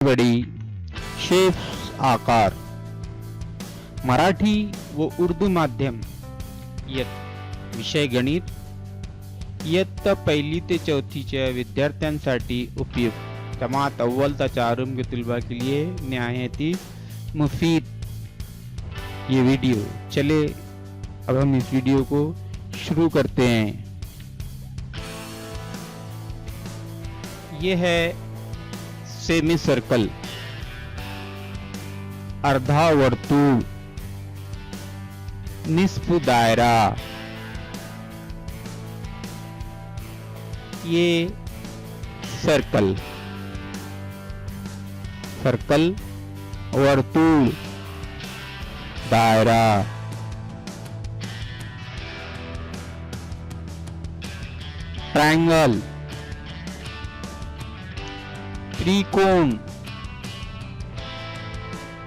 बड़ी शेप्स आकार मराठी व उर्दू माध्यम विषय गणित इयत्ता 1ली ते 4थीच्या विद्यार्थ्यांसाठी उपयुक्त जमात अव्वल तथा 4वीं के तलबा के लिए नहायत मुफीद ये वीडियो। चले अब हम इस वीडियो को शुरू करते हैं। ये है सेमी सर्कल, अर्धा वर्तुळ, निस्फ दायरा। ये सर्कल, सर्कल, वर्तुळ, दायरा। ट्रायंगल, त्रिकोण,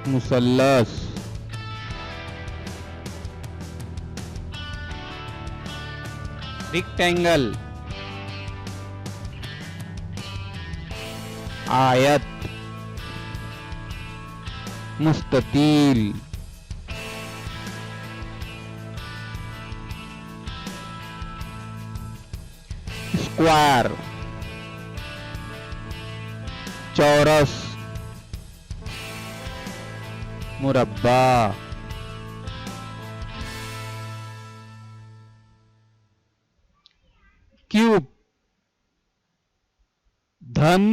मुसल्लस। रेक्टेंगल, आयत, मुस्ततील। स्क्वायर, चौरस, मुरब्बा। क्यूब, धन,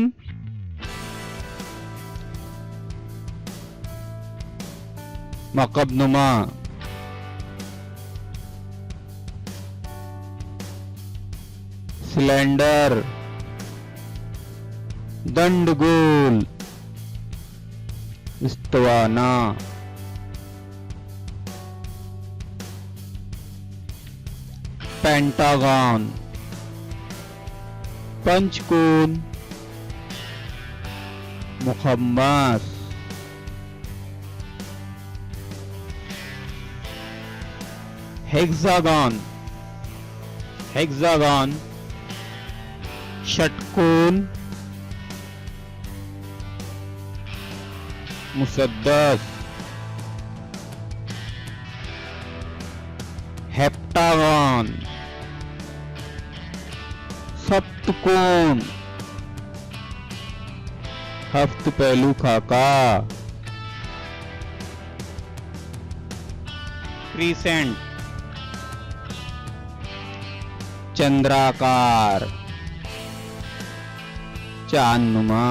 मकबनुमा। सिलेंडर, दंडगोल, इस्तवाना। पेंटागन, पंचकोण, मुखम्मस। हेक्सागन, हेक्सागन, षटकोण, मुसद्दस। हेप्टागन, सप्तकोण, हफ्त पहलू खाका। क्रीसेंट, चंद्राकार, चांदनुमा।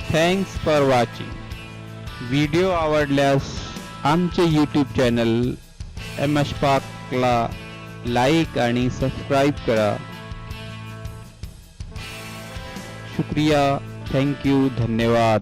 Thanks for watching. व्हिडिओ आवडल्यास आमचे यूट्यूब चॅनल एम अशफाकला लाईक आणि सबस्क्राईब करा। शुक्रिया, थँक यू, धन्यवाद।